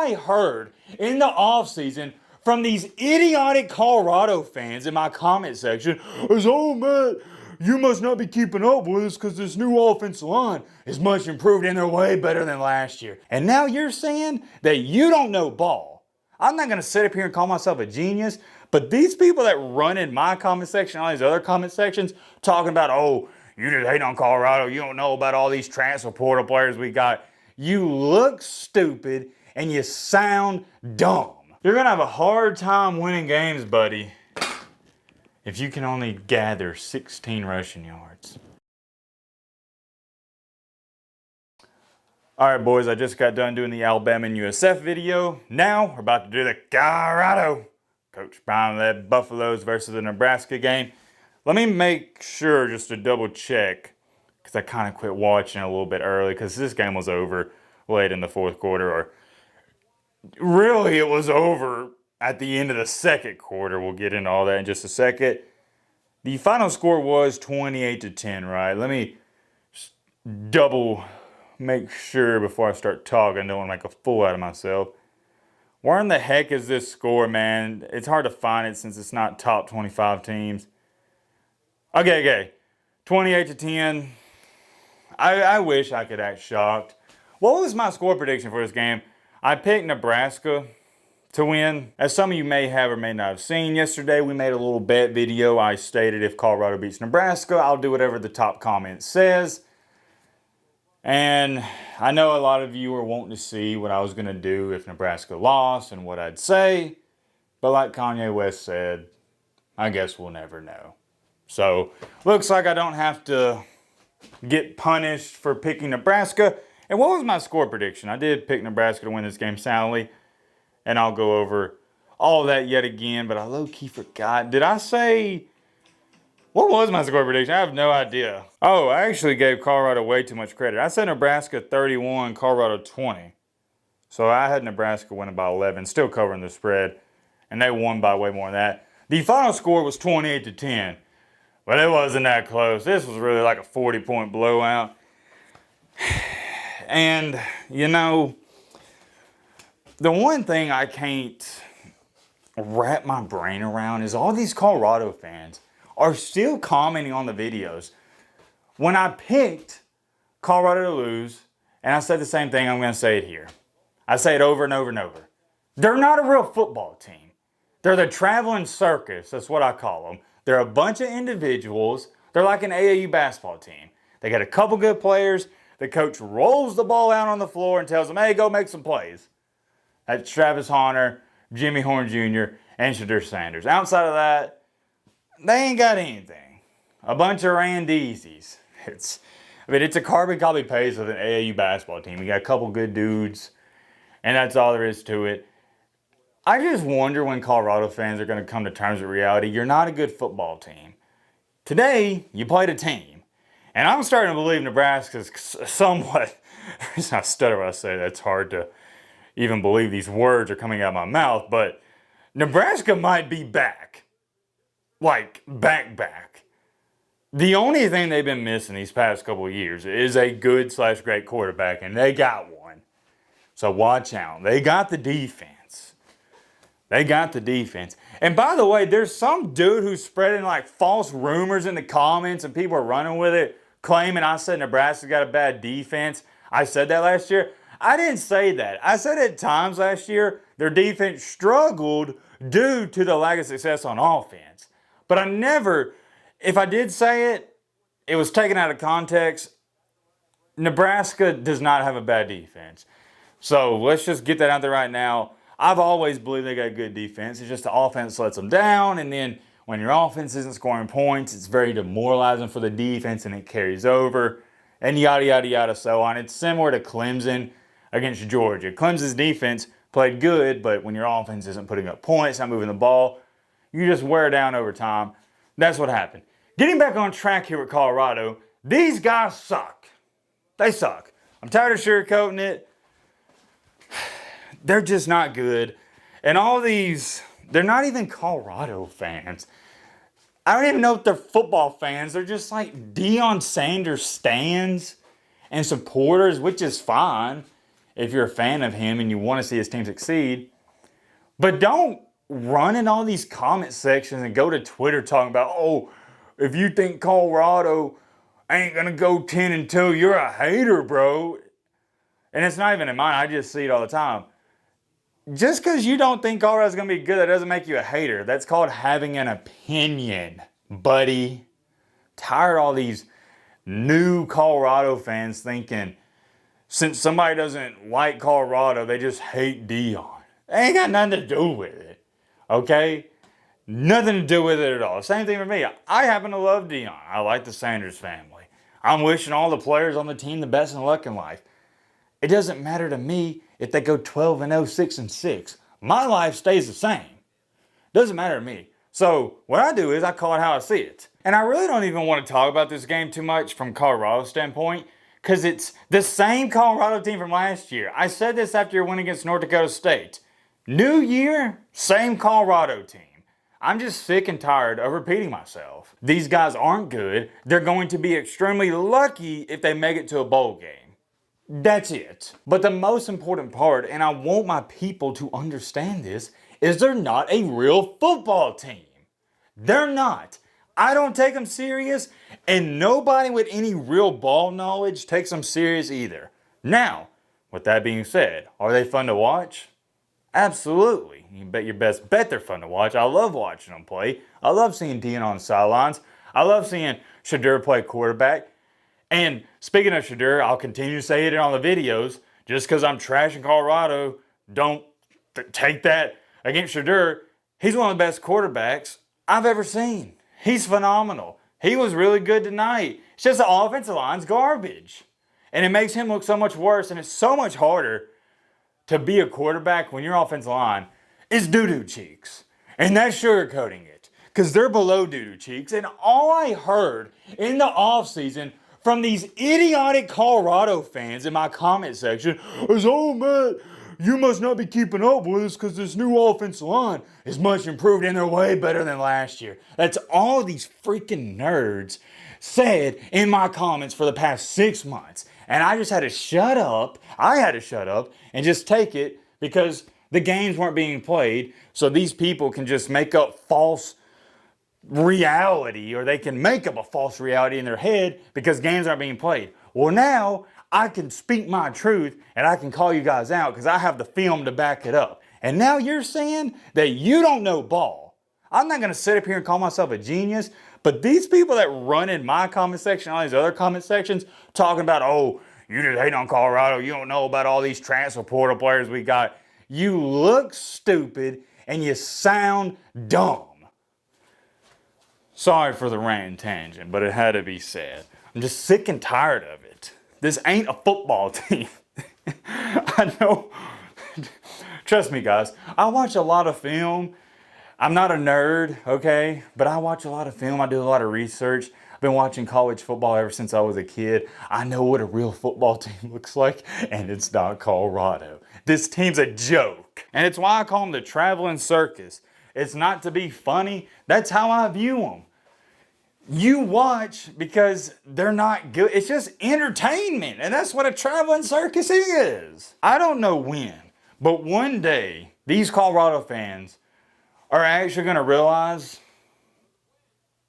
I heard in the offseason from these idiotic Colorado fans in my comment section is, oh, Matt, you must not be keeping up with us because this new offensive line is much improved and they're way better than last year. And now you're saying that you don't know ball. I'm not going to sit up here and call myself a genius, but these people that run in my comment section, all these other comment sections, talking about, oh, you just hate on Colorado, you don't know about all these transfer portal players we got. You look stupid and you sound dumb. You're going to have a hard time winning games, buddy, if you can only gather 16 rushing yards. All right, boys, I just got done doing the Alabama and USF video. Now we're about to do the Colorado. Coach Brown led Buffaloes versus the Nebraska game. Let me make sure just to double check, because I kind of quit watching a little bit early because this game was over late in the fourth quarter, or really it was over at the end of the second quarter. We'll get into all that in just a second. The final score was 28-10, right? Let me just double make sure before I start talking. I don't want to make a fool out of myself. Where in the heck is this score, man? It's hard to find it since it's not top 25 teams. Okay. 28-10. I wish I could act shocked. What was my score prediction for this game? I picked Nebraska to win. As some of you may have or may not have seen, yesterday we made a little bet video. I stated if Colorado beats Nebraska, I'll do whatever the top comment says. And I know a lot of you were wanting to see what I was going to do if Nebraska lost and what I'd say. But like Kanye West said, I guess we'll never know. So, looks like I don't have to get punished for picking Nebraska. And what was my score prediction? I did pick Nebraska to win this game soundly. And I'll go over all of that yet again. But I low-key forgot. Did I say... What was my score prediction? I have no idea. Oh, I actually gave Colorado way too much credit. I said Nebraska 31, Colorado 20. So I had Nebraska winning by 11, still covering the spread. And they won by way more than that. The final score was 28-10. But it wasn't that close. This was really like a 40-point blowout. And, you know, the one thing I can't wrap my brain around is all these Colorado fans are still commenting on the videos. When I picked Colorado to lose, and I said the same thing, I'm going to say it here. I say it over and over and over. They're not a real football team. They're the traveling circus. That's what I call them. They're a bunch of individuals. They're like an AAU basketball team. They got a couple good players. The coach rolls the ball out on the floor and tells them, hey, go make some plays. That's Travis Hunter, Jimmy Horn Jr., and Shadur Sanders. Outside of that, they ain't got anything. A bunch of Randeezes. It's a carbon copy paste of an AAU basketball team. You got a couple good dudes, and that's all there is to it. I just wonder when Colorado fans are going to come to terms with reality. You're not a good football team. Today, you played a team. And I'm starting to believe Nebraska's somewhat... I stutter when I say that. It's hard to even believe these words are coming out of my mouth. But Nebraska might be back. Like, back. The only thing they've been missing these past couple of years is a good/great quarterback, and they got one. So watch out. They got the defense. And by the way, there's some dude who's spreading like false rumors in the comments, and people are running with it, claiming I said Nebraska got a bad defense. I said that last year. I didn't say that. I said at times last year their defense struggled due to the lack of success on offense. But I never, if I did say it, it was taken out of context. Nebraska does not have a bad defense. So let's just get that out there right now. I've always believed they got good defense. It's just the offense lets them down. And then when your offense isn't scoring points, it's very demoralizing for the defense and it carries over. And yada, yada, yada, so on. It's similar to Clemson against Georgia. Clemson's defense played good, but when your offense isn't putting up points, not moving the ball, you just wear down over time. That's what happened. Getting back on track here with Colorado, these guys suck. They suck. I'm tired of sugarcoating it. They're just not good. And all these, they're not even Colorado fans. I don't even know if they're football fans. They're just like Deion Sanders stans and supporters, which is fine. if you're a fan of him and you want to see his team succeed. But don't run in all these comment sections and go to Twitter talking about, oh, if you think Colorado ain't going to go 10-2, you're a hater, bro. And it's not even in mine. I just see it all the time. Just because you don't think Colorado's going to be good, that doesn't make you a hater. That's called having an opinion, buddy. Tired of all these new Colorado fans thinking since somebody doesn't like Colorado, they just hate Dion. It ain't got nothing to do with it, okay? Nothing to do with it at all. Same thing for me. I happen to love Dion. I like the Sanders family. I'm wishing all the players on the team the best of luck in life. It doesn't matter to me if they go 12-0, 6-6. My life stays the same. Doesn't matter to me. So what I do is I call it how I see it. And I really don't even want to talk about this game too much from Colorado's standpoint, because it's the same Colorado team from last year. I said this after your win against North Dakota State. New year, same Colorado team. I'm just sick and tired of repeating myself. These guys aren't good. They're going to be extremely lucky if they make it to a bowl game. That's it. But the most important part, and I want my people to understand this, is they're not a real football team. They're not. I don't take them serious, and nobody with any real ball knowledge takes them serious either. Now, with that being said, are they fun to watch? Absolutely. You bet your best bet they're fun to watch. I love watching them play. I love seeing Dion on the sidelines. I love seeing Shadur play quarterback. And speaking of Shadur, I'll continue to say it on the videos. Just because I'm trashing Colorado, don't take that against Shadur. He's one of the best quarterbacks I've ever seen. He's phenomenal. He was really good tonight. It's just the offensive line's garbage. And it makes him look so much worse, and it's so much harder to be a quarterback when your offensive line is doo-doo cheeks. And that's sugarcoating it, because they're below doo-doo cheeks. And all I heard in the offseason from these idiotic Colorado fans in my comment section is, oh, man, you must not be keeping up with us because this new offensive line is much improved and they're way better than last year. That's all these freaking nerds said in my comments for the past 6 months. And I just had to shut up. I had to shut up and just take it because the games weren't being played. So these people can just make up false reality, or they can make up a false reality in their head because games aren't being played. Well, now I can speak my truth and I can call you guys out because I have the film to back it up. And now you're saying that you don't know ball. I'm not going to sit up here and call myself a genius, but these people that run in my comment section, all these other comment sections, talking about, oh, you just hate on Colorado, you don't know about all these transfer portal players we got. You look stupid and you sound dumb. Sorry for the rant tangent, but it had to be said. I'm just sick and tired of it. This ain't a football team. I know. Trust me, guys. I watch a lot of film. I'm not a nerd, okay? But I watch a lot of film. I do a lot of research. I've been watching college football ever since I was a kid. I know what a real football team looks like, and it's not Colorado. This team's a joke. And it's why I call them the traveling circus. It's not to be funny. That's how I view them. You watch because they're not good. It's just entertainment. And that's what a traveling circus is. I don't know when, but one day these Colorado fans are actually going to realize,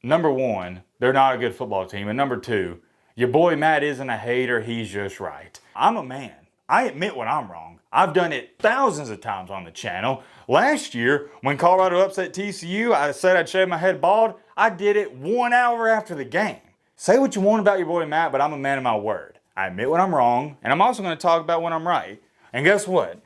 number one, they're not a good football team. And number two, your boy Matt isn't a hater. He's just right. I'm a man. I admit when I'm wrong. I've done it thousands of times on the channel. Last year, when Colorado upset TCU, I said I'd shave my head bald. I did it 1 hour after the game. Say what you want about your boy Matt, but I'm a man of my word. I admit when I'm wrong, and I'm also going to talk about when I'm right. And guess what?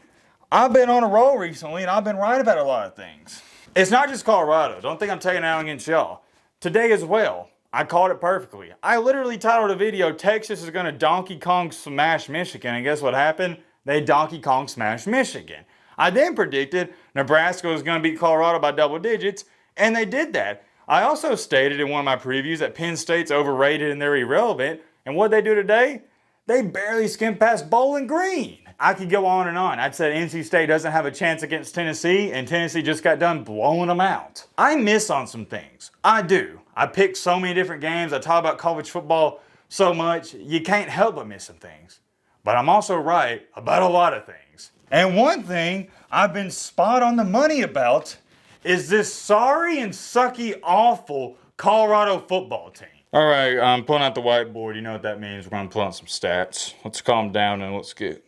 I've been on a roll recently, and I've been right about a lot of things. It's not just Colorado. Don't think I'm taking it out against y'all. Today as well, I called it perfectly. I literally titled a video, Texas is going to Donkey Kong smash Michigan, and guess what happened? They Donkey Kong smashed Michigan. I then predicted Nebraska was going to beat Colorado by double digits, and they did that. I also stated in one of my previews that Penn State's overrated and they're irrelevant, and what'd they do today? They barely skimmed past Bowling Green. I could go on and on. I'd said NC State doesn't have a chance against Tennessee, and Tennessee just got done blowing them out. I miss on some things. I do. I pick so many different games. I talk about college football so much, you can't help but miss some things. but I'm also right about a lot of things. And one thing I've been spot on the money about is this sorry and sucky awful Colorado football team. All right, I'm pulling out the whiteboard. You know what that means. We're going to pull out some stats. Let's calm down and let's get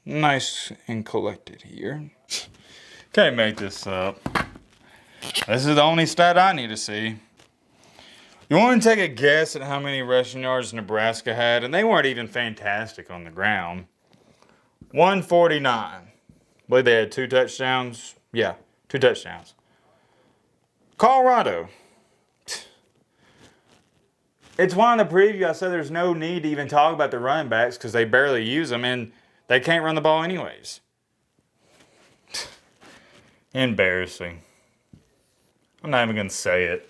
nice and collected here. Can't make this up. This is the only stat I need to see. You want to take a guess at how many rushing yards Nebraska had? And they weren't even fantastic on the ground. 149. I believe they had 2 touchdowns. Yeah, 2 touchdowns. Colorado. It's one of the preview. I said there's no need to even talk about the running backs because they barely use them and they can't run the ball anyways. Embarrassing. I'm not even going to say it.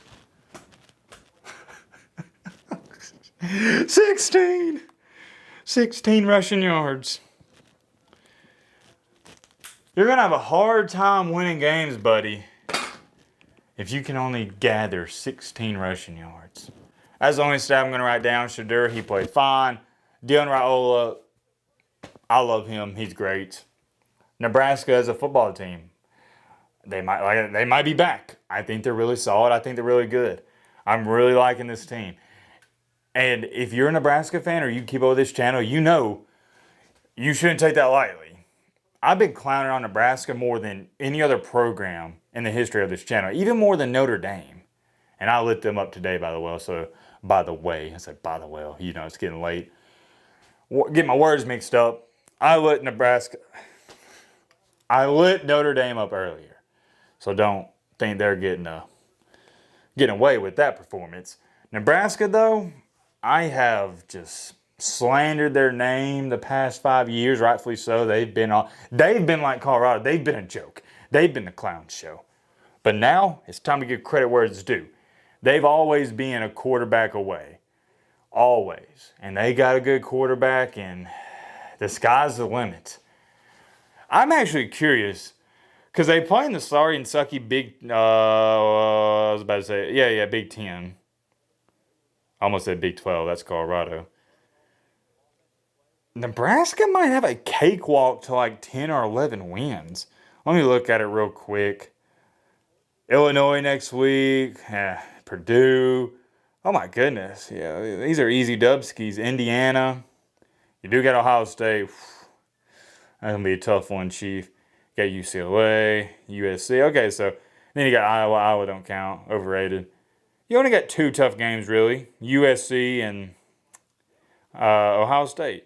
16 rushing yards. You're going to have a hard time winning games, buddy, if you can only gather 16 rushing yards. That's the only stat I'm going to write down. Shadur, he played fine. Dylan Raiola, I love him. He's great. Nebraska as a football team, they might be back. I think they're really solid. I think they're really good. I'm really liking this team. And if you're a Nebraska fan or you keep up with this channel, you know you shouldn't take that lightly. I've been clowning on Nebraska more than any other program in the history of this channel, even more than Notre Dame. And I lit them up today, by the way. So, by the way, you know, it's getting late. Get my words mixed up. I lit Notre Dame up earlier. So don't think they're getting away with that performance. Nebraska, though, I have just slandered their name the past 5 years, rightfully so. They've been like Colorado. They've been a joke. They've been the clown show. But now it's time to give credit where it's due. They've always been a quarterback away. Always. And they got a good quarterback, and the sky's the limit. I'm actually curious, because they play in the sorry and sucky Big Ten. I almost said Big 12. That's Colorado. Nebraska might have a cakewalk to like 10 or 11 wins. Let me look at it real quick. Illinois next week. Purdue. Oh my goodness. Yeah, these are easy dubskis. Indiana. You do get Ohio State. That's going to be a tough one, Chief. You got UCLA, USC. Okay, so then you got Iowa. Iowa don't count. Overrated. You only got 2 tough games, really. USC and Ohio State.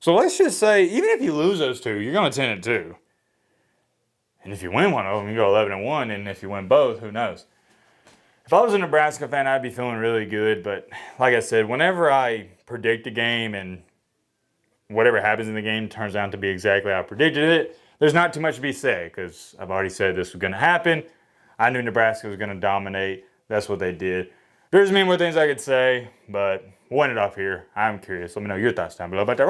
So let's just say, even if you lose those 2, you're going to 10-2. And if you win one of them, you go 11-1. And if you win both, who knows? If I was a Nebraska fan, I'd be feeling really good. But like I said, whenever I predict a game and whatever happens in the game turns out to be exactly how I predicted it, there's not too much to be said because I've already said this was going to happen. I knew Nebraska was going to dominate. That's what they did. There's many more things I could say, but we'll end it off here. I'm curious. Let me know your thoughts down below about that.